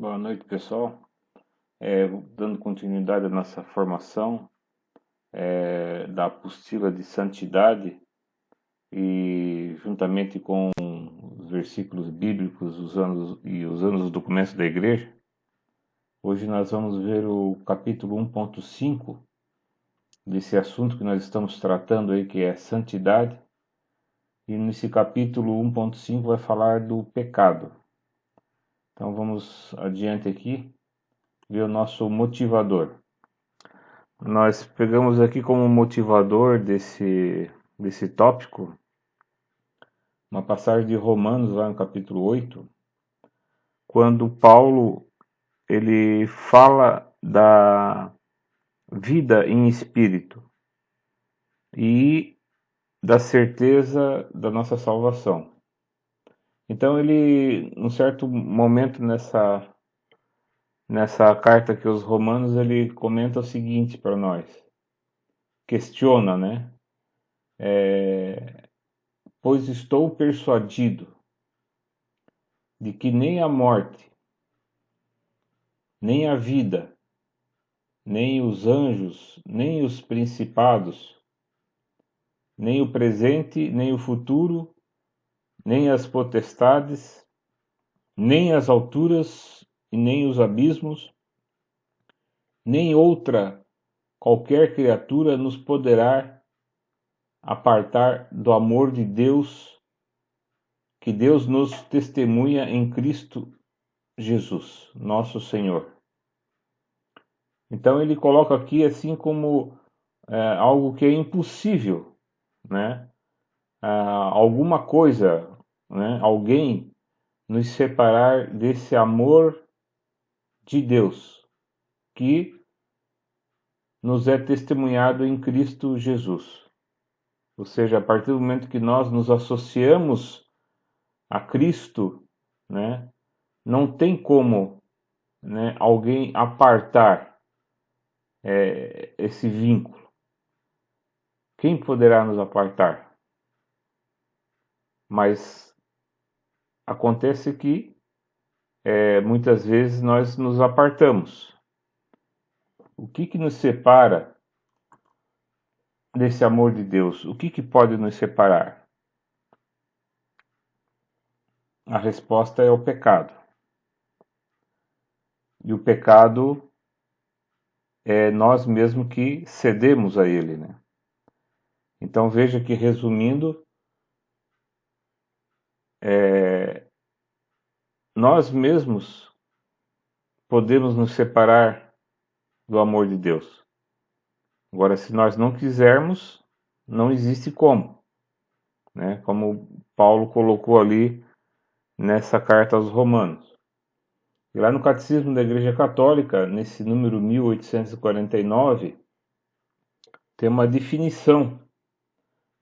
Boa noite, pessoal. Dando continuidade à nossa formação da apostila de santidade e juntamente com os versículos bíblicos usando os documentos da igreja, hoje nós vamos ver o capítulo 1.5 desse assunto que nós estamos tratando aí, que é santidade. E nesse capítulo 1.5 vai falar do pecado. Então vamos adiante aqui, ver o nosso motivador. Nós pegamos aqui como motivador desse tópico uma passagem de Romanos, lá no capítulo 8, quando Paulo ele fala da vida em espírito e da certeza da nossa salvação. Então ele, num certo momento nessa carta que os Romanos, ele comenta o seguinte para nós, questiona, né? Pois estou persuadido de que nem a morte, nem a vida, nem os anjos, nem os principados, nem o presente, nem o futuro, nem as potestades, nem as alturas e nem os abismos, nem outra qualquer criatura nos poderá apartar do amor de Deus, que Deus nos testemunha em Cristo Jesus, nosso Senhor. Então ele coloca aqui assim como algo que é impossível, né? Alguma coisa, né? Alguém nos separar desse amor de Deus que nos é testemunhado em Cristo Jesus. Ou seja, a partir do momento que nós nos associamos a Cristo, né? Não tem como, né, alguém apartar esse vínculo. Quem poderá nos apartar? Mas acontece que muitas vezes nós nos apartamos. O que nos separa desse amor de Deus? O que pode nos separar? A resposta é o pecado. E o pecado é nós mesmos que cedemos a ele, né? Então veja que, resumindo, nós mesmos podemos nos separar do amor de Deus. Agora, se nós não quisermos, não existe como, né? Como Paulo colocou ali nessa carta aos Romanos. E lá no Catecismo da Igreja Católica, nesse número 1849, tem uma definição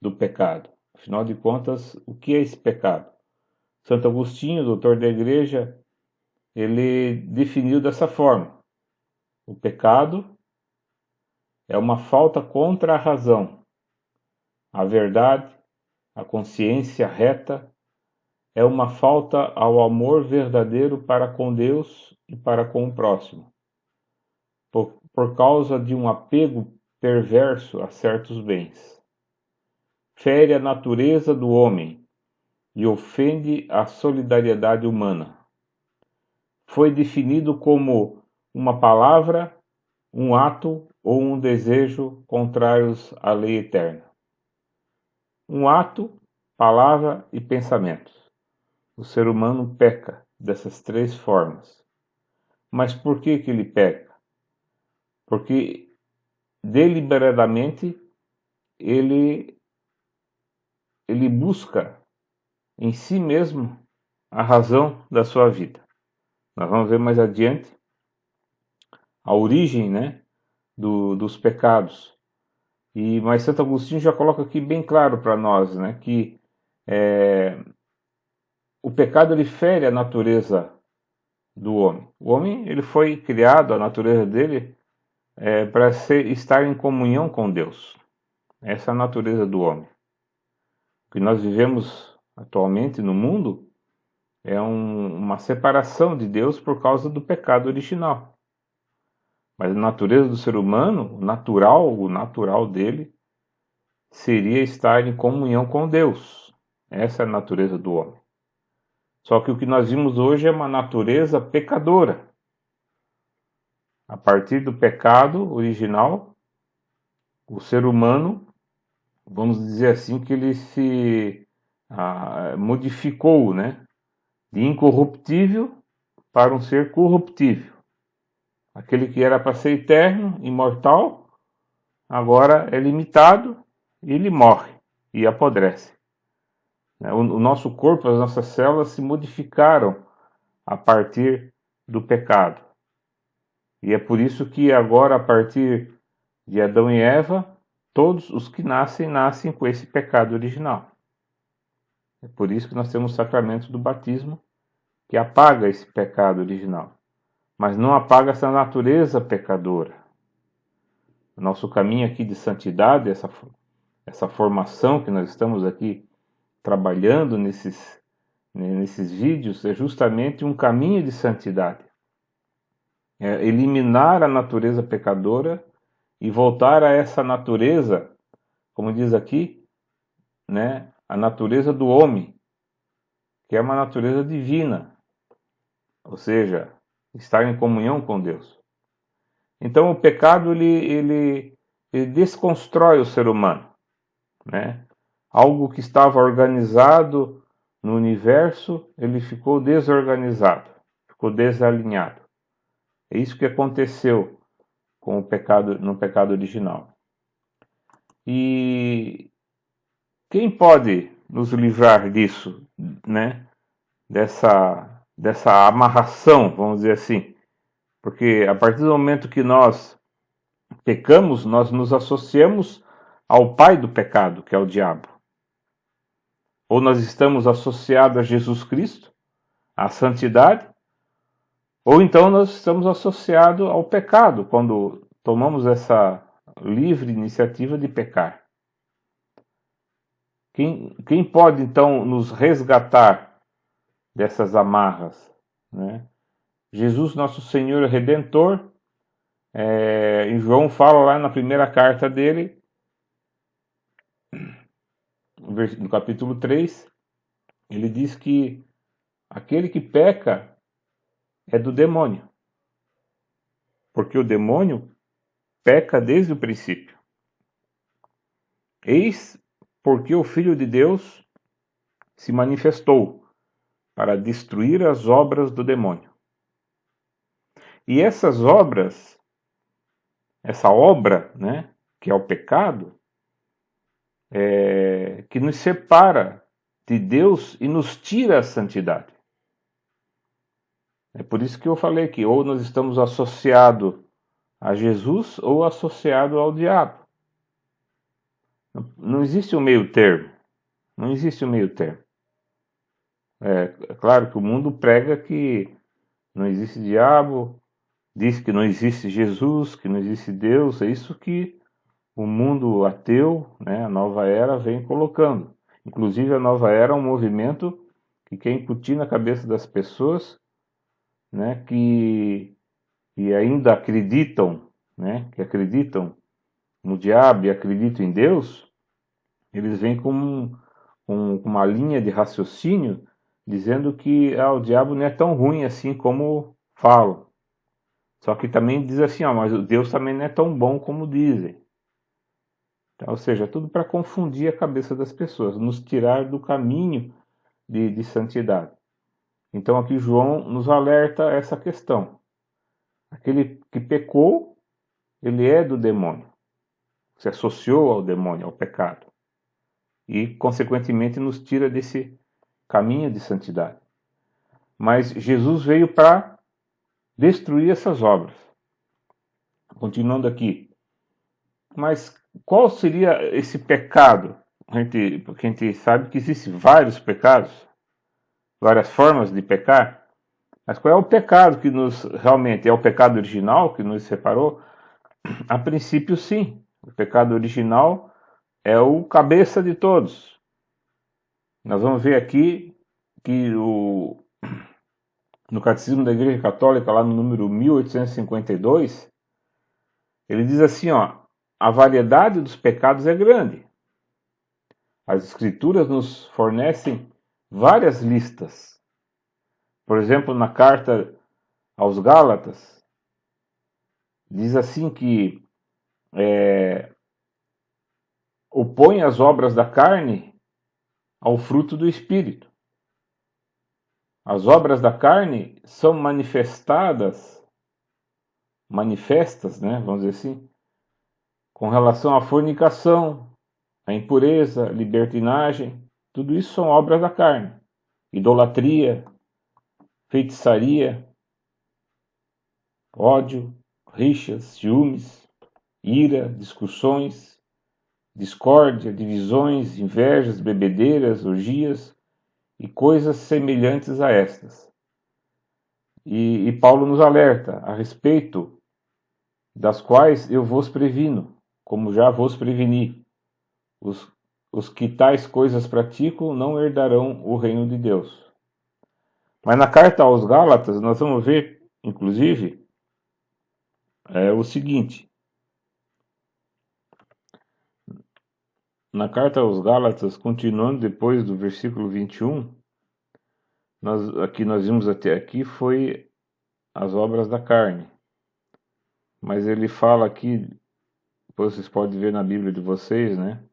do pecado. Afinal de contas, o que é esse pecado? Santo Agostinho, doutor da Igreja, ele definiu dessa forma: o pecado é uma falta contra a razão, a verdade, a consciência reta, é uma falta ao amor verdadeiro para com Deus e para com o próximo, por causa de um apego perverso a certos bens. Fere a natureza do homem e ofende a solidariedade humana. Foi definido como uma palavra, um ato ou um desejo contrários à lei eterna. Um ato, palavra e pensamento. O ser humano peca dessas três formas. Mas por que ele peca? Porque deliberadamente ele busca em si mesmo a razão da sua vida. Nós vamos ver mais adiante a origem, né, dos pecados. Mas Santo Agostinho já coloca aqui bem claro para nós, né, que o pecado ele fere a natureza do homem. O homem ele foi criado, a natureza dele para estar em comunhão com Deus. Essa é a natureza do homem. O que nós vivemos atualmente no mundo é uma separação de Deus por causa do pecado original. Mas a natureza do ser humano, o natural dele, seria estar em comunhão com Deus. Essa é a natureza do homem. Só que o que nós vimos hoje é uma natureza pecadora. A partir do pecado original, o ser humano, vamos dizer assim, que ele se modificou, né? De incorruptível para um ser corruptível. Aquele que era para ser eterno, imortal, agora é limitado e ele morre e apodrece. O nosso corpo, as nossas células se modificaram a partir do pecado. E é por isso que agora, a partir de Adão e Eva, todos os que nascem com esse pecado original. É por isso que nós temos o sacramento do batismo, que apaga esse pecado original, mas não apaga essa natureza pecadora. O nosso caminho aqui de santidade, essa formação que nós estamos aqui trabalhando nesses vídeos, é justamente um caminho de santidade. É eliminar a natureza pecadora e voltar a essa natureza, como diz aqui, né, a natureza do homem, que é uma natureza divina, ou seja, estar em comunhão com Deus. Então o pecado ele desconstrói o ser humano, né? Algo que estava organizado no universo, ele ficou desorganizado, ficou desalinhado. É isso que aconteceu com o pecado, no pecado original. E quem pode nos livrar disso, né? Dessa amarração, vamos dizer assim? Porque a partir do momento que nós pecamos, nós nos associamos ao pai do pecado, que é o diabo. Ou nós estamos associados a Jesus Cristo, à santidade, ou então nós estamos associados ao pecado, quando tomamos essa livre iniciativa de pecar. Quem pode então nos resgatar dessas amarras, né? Jesus, nosso Senhor Redentor, em João fala lá na primeira carta dele, no capítulo 3, ele diz que aquele que peca é do demônio, porque o demônio peca desde o princípio. Eis porque o Filho de Deus se manifestou para destruir as obras do demônio. E essas obras, essa obra, né, que é o pecado, que nos separa de Deus e nos tira a santidade. É por isso que eu falei que ou nós estamos associados a Jesus ou associados ao diabo. Não existe um meio termo. Não existe um meio termo. É claro que o mundo prega que não existe diabo, diz que não existe Jesus, que não existe Deus. É isso que o mundo ateu, né, a nova era, vem colocando. Inclusive, a nova era é um movimento que quer incutir na cabeça das pessoas, né, que ainda acreditam, né, que acreditam no diabo e acreditam em Deus, eles vêm com uma linha de raciocínio dizendo que o diabo não é tão ruim assim como falam. Só que também diz assim, mas o Deus também não é tão bom como dizem. Então, ou seja, tudo para confundir a cabeça das pessoas, nos tirar do caminho de santidade. Então aqui João nos alerta essa questão. Aquele que pecou, ele é do demônio. Se associou ao demônio, ao pecado. E, consequentemente, nos tira desse caminho de santidade. Mas Jesus veio para destruir essas obras. Continuando aqui. Mas qual seria esse pecado? Porque a gente sabe que existem vários pecados, várias formas de pecar. Mas qual é o pecado que nos realmente é o pecado original que nos separou? A princípio, sim. O pecado original é o cabeça de todos. Nós vamos ver aqui que no Catecismo da Igreja Católica, lá no número 1852, ele diz assim, ó, a variedade dos pecados é grande. As Escrituras nos fornecem várias listas. Por exemplo, na carta aos Gálatas, diz assim que opõe as obras da carne ao fruto do Espírito. As obras da carne são manifestas, né, vamos dizer assim, com relação à fornicação, à impureza, libertinagem, tudo isso são obras da carne. Idolatria, feitiçaria, ódio, rixas, ciúmes, ira, discussões, discórdia, divisões, invejas, bebedeiras, orgias e coisas semelhantes a estas. E Paulo nos alerta a respeito das quais eu vos previno, como já vos preveni. Os que tais coisas praticam não herdarão o reino de Deus. Mas na carta aos Gálatas, nós vamos ver, inclusive, o seguinte. Na carta aos Gálatas, continuando depois do versículo 21, nós vimos até aqui foi as obras da carne. Mas ele fala aqui, depois vocês podem ver na Bíblia de vocês, né?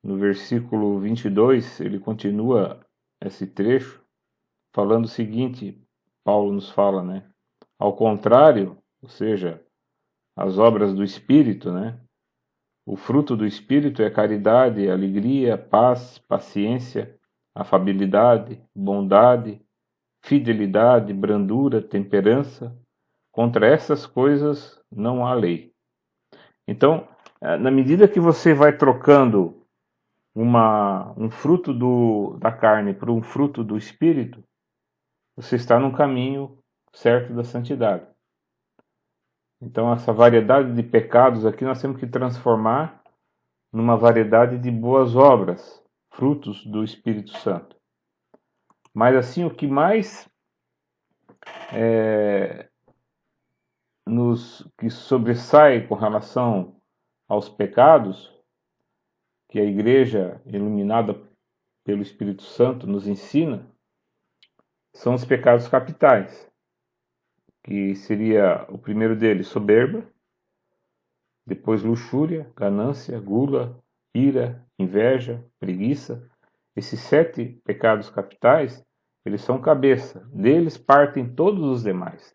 No versículo 22, ele continua esse trecho falando o seguinte, Paulo nos fala, né? Ao contrário, ou seja, as obras do Espírito, né? O fruto do Espírito é caridade, alegria, paz, paciência, afabilidade, bondade, fidelidade, brandura, temperança. Contra essas coisas não há lei. Então, na medida que você vai trocando um fruto da carne por um fruto do Espírito, você está no caminho certo da santidade. Então, essa variedade de pecados aqui nós temos que transformar numa variedade de boas obras, frutos do Espírito Santo. Mas assim, o que mais que sobressai com relação aos pecados, que a igreja iluminada pelo Espírito Santo nos ensina, são os pecados capitais, que seria o primeiro deles, soberba, depois luxúria, ganância, gula, ira, inveja, preguiça. Esses 7 pecados capitais, eles são cabeça, deles partem todos os demais.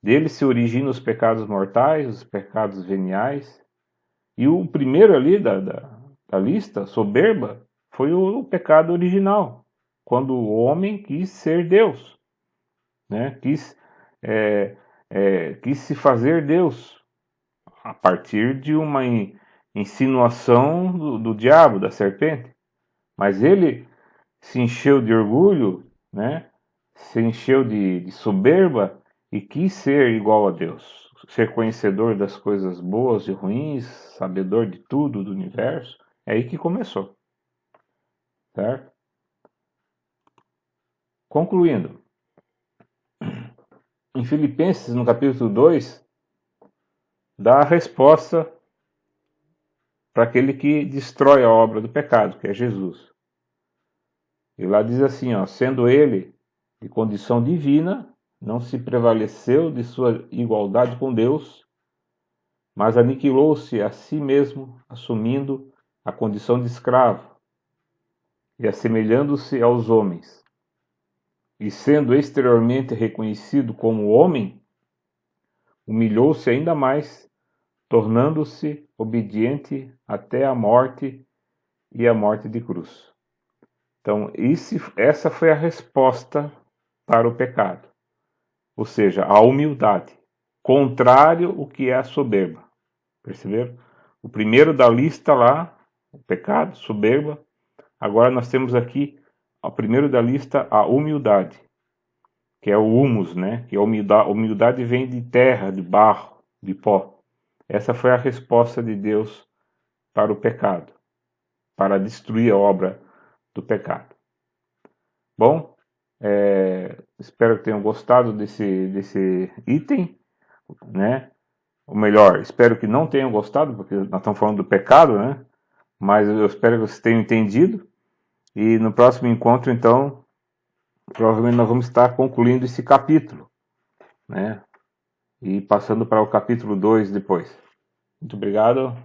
Deles se originam os pecados mortais, os pecados veniais. E o primeiro ali da lista, soberba, foi o pecado original, quando o homem quis ser Deus, né? Quis se fazer Deus, a partir de uma insinuação do diabo, da serpente. Mas ele se encheu de orgulho, né? Se encheu de soberba e quis ser igual a Deus, ser conhecedor das coisas boas e ruins, sabedor de tudo do universo. É aí que começou, certo? Concluindo, em Filipenses, no capítulo 2, dá a resposta para aquele que destrói a obra do pecado, que é Jesus. E lá diz assim, ó, sendo ele de condição divina, não se prevaleceu de sua igualdade com Deus, mas aniquilou-se a si mesmo, assumindo a condição de escravo e assemelhando-se aos homens. E sendo exteriormente reconhecido como homem, humilhou-se ainda mais, tornando-se obediente até a morte e a morte de cruz. Então, essa foi a resposta para o pecado, ou seja, a humildade, contrário ao que é a soberba. Perceberam? O primeiro da lista lá, o pecado, soberba. Agora nós temos aqui, o primeiro da lista, a humildade, que é o humus, né? Que a humildade vem de terra, de barro, de pó. Essa foi a resposta de Deus para o pecado, para destruir a obra do pecado. Bom, Espero que tenham gostado desse item, né? Ou melhor, espero que não tenham gostado, porque nós estamos falando do pecado, né? Mas eu espero que vocês tenham entendido. E no próximo encontro, então, provavelmente nós vamos estar concluindo esse capítulo, né? E passando para o capítulo 2 depois. Muito obrigado.